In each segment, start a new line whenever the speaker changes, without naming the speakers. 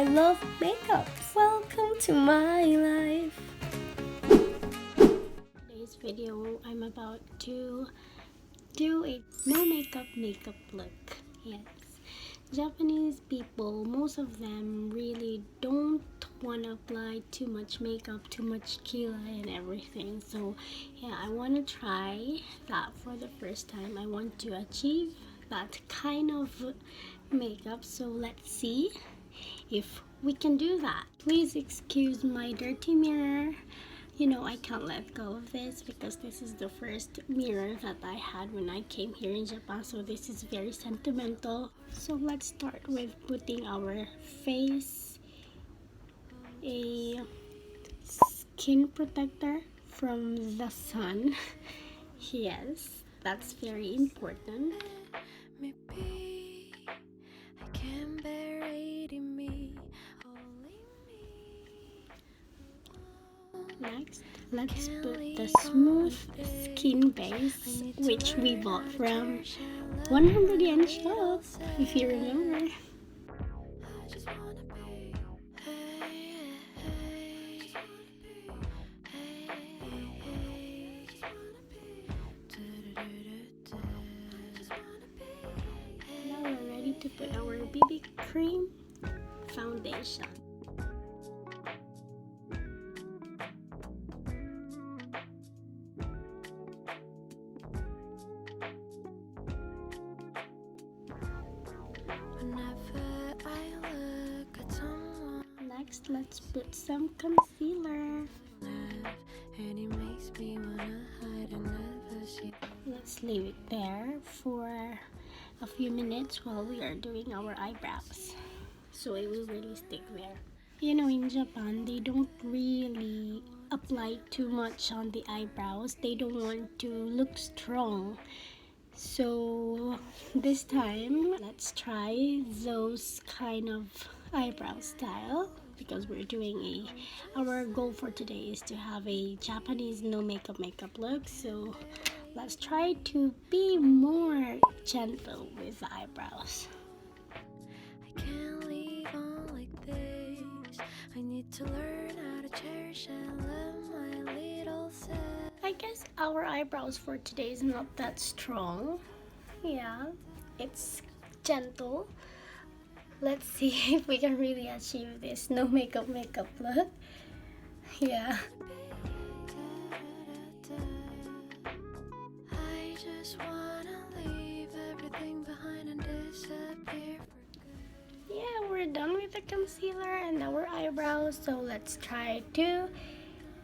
I love makeup. Welcome to my life. Today's video, I'm about to do a no makeup look. Yes. Japanese people, most of them really don't want to apply too much makeup, too much kilay and everything. So yeah, I want to try that for the first time. I want to achieve that kind of makeup. So let's see if we can do that. Please excuse my dirty mirror. You know, I can't let go of this because this is the first mirror that I had when I came here in Japan, so this is very sentimental. So let's start with putting our face a skin protector from the sun. Yes, that's very important. Maybe I can bear eating me. Next, let's put the smooth skin base, which we bought from 100 yen shop, if you remember. Now we're ready to put our BB cream foundation. Next, let's put some concealer. Let's leave it there for a few minutes while we are doing our eyebrows, so it will really stick there. You know, in Japan, they don't really apply too much on the eyebrows. They don't want to look strong. So this time, let's try those kind of eyebrow style because we're doing our goal for today is to have a Japanese no makeup look. So let's try to be more gentle with the eyebrows. I can't leave on like this. I need to learn how to cherish and love my little self. I guess our eyebrows for today is not that strong. Yeah, it's gentle. Let's see if we can really achieve this no makeup look. Yeah. I just wanna leave everything behind and disappear for good. Yeah, we're done with the concealer and our eyebrows, so let's try to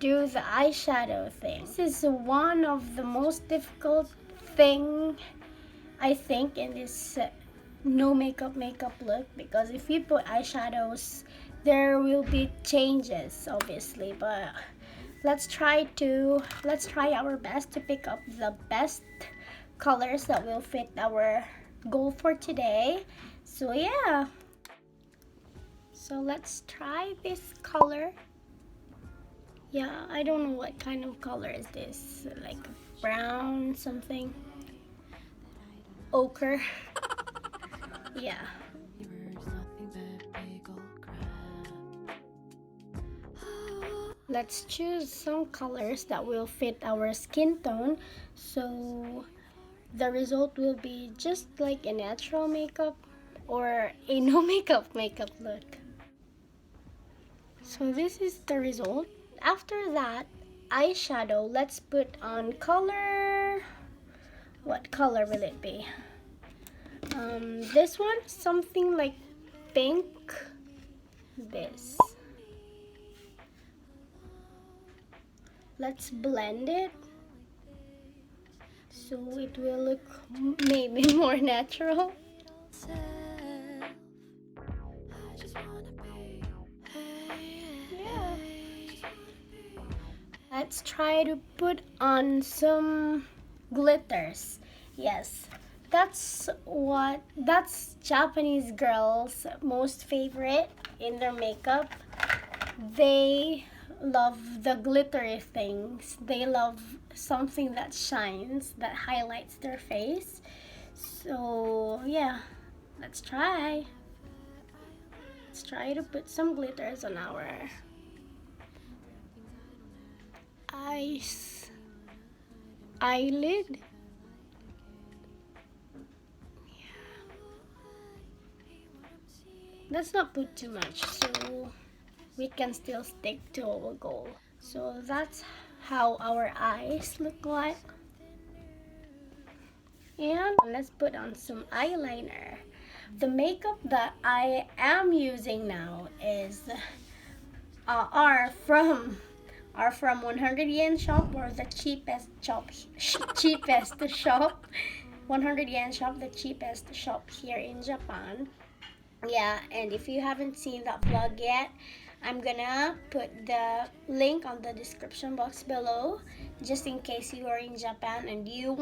do the eyeshadow thing. This is one of the most difficult thing I think in this no makeup look, because if you put eyeshadows there will be changes obviously, but let's try our best to pick up the best colors that will fit our goal for today. So yeah, so let's try this color. Yeah, I don't know what kind of color is this, like brown something, ochre. Yeah. Let's choose some colors that will fit our skin tone, so the result will be just like a natural makeup or a no makeup look. So this is the result. After that, eyeshadow, let's put on color. What color will it be? This one, something like pink. This. Let's blend it so it will look maybe more natural. Yeah. Let's try to put on some glitters. Yes, that's Japanese girls' most favorite in their makeup. They love the glittery things. They love something that shines, that highlights their face. So yeah, let's try. let's try to put some glitters on our eyelid. Let's not put too much so we can still stick to our goal. So that's how our eyes look like. And let's put on some eyeliner. The makeup that I am using now is are from 100 yen shop, or the cheapest shop 100 yen shop, the cheapest shop here in Japan. Yeah, and if you haven't seen that vlog yet, I'm gonna put the link on the description box below, just in case you are in Japan and you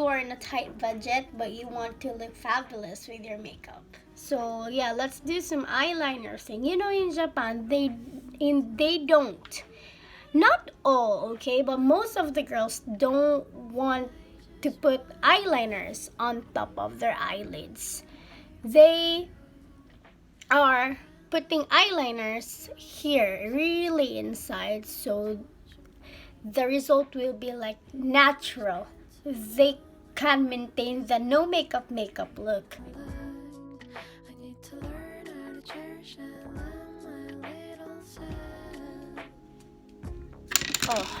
are in a tight budget but you want to look fabulous with your makeup. So yeah, let's do some eyeliner thing. You know, in Japan they don't, not all, okay, but most of the girls don't want to put eyeliners on top of their eyelids. They are putting eyeliners here really inside, so the result will be like natural. They can maintain the no makeup look. Oh,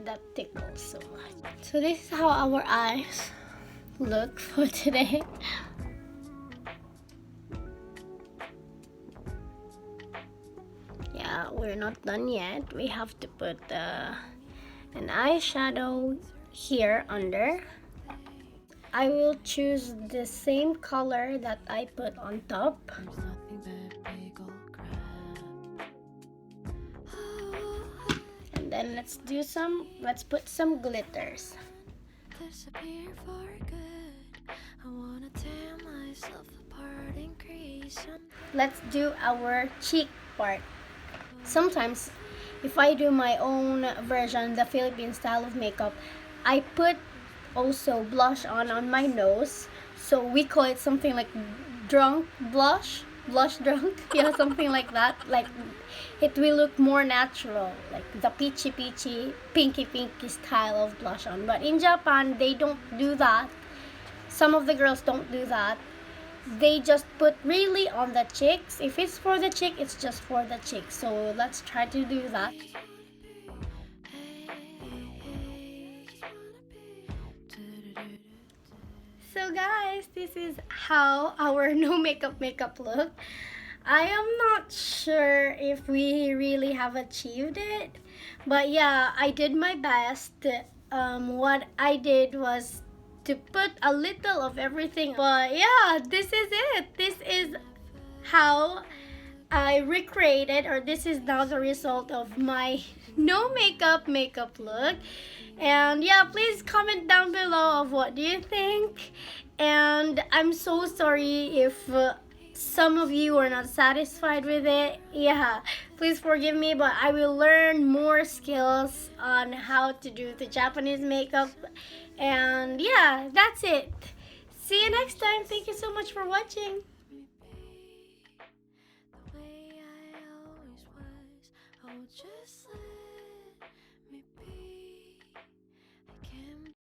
that tickles so much. So this is how our eyes look for today. Yeah, we're not done yet. We have to put an eyeshadow here under. I will choose the same color that I put on top. And then let's put some glitters. Let's do our cheek part. Sometimes, if I do my own version, the Philippine style of makeup, I put also blush on my nose. So we call it something like drunk blush drunk. Yeah, something like that. Like it will look more natural, like the peachy pinky style of blush on. But in Japan, they don't do that. Some of the girls don't do that. They just put really on the cheeks. If it's for the cheek, it's just for the cheek. So let's try to do that. So guys, this is how our no makeup look. I am not sure if we really have achieved it, but yeah, I did my best. What I did was to put a little of everything, but yeah, this is it. This is how I recreated, or this is now the result of my no makeup look. And yeah, please comment down below of what do you think. And I'm so sorry if some of you are not satisfied with it. Yeah, please forgive me, but I will learn more skills on how to do the Japanese makeup. And yeah, that's it. See you next time. Thank you so much for watching. Just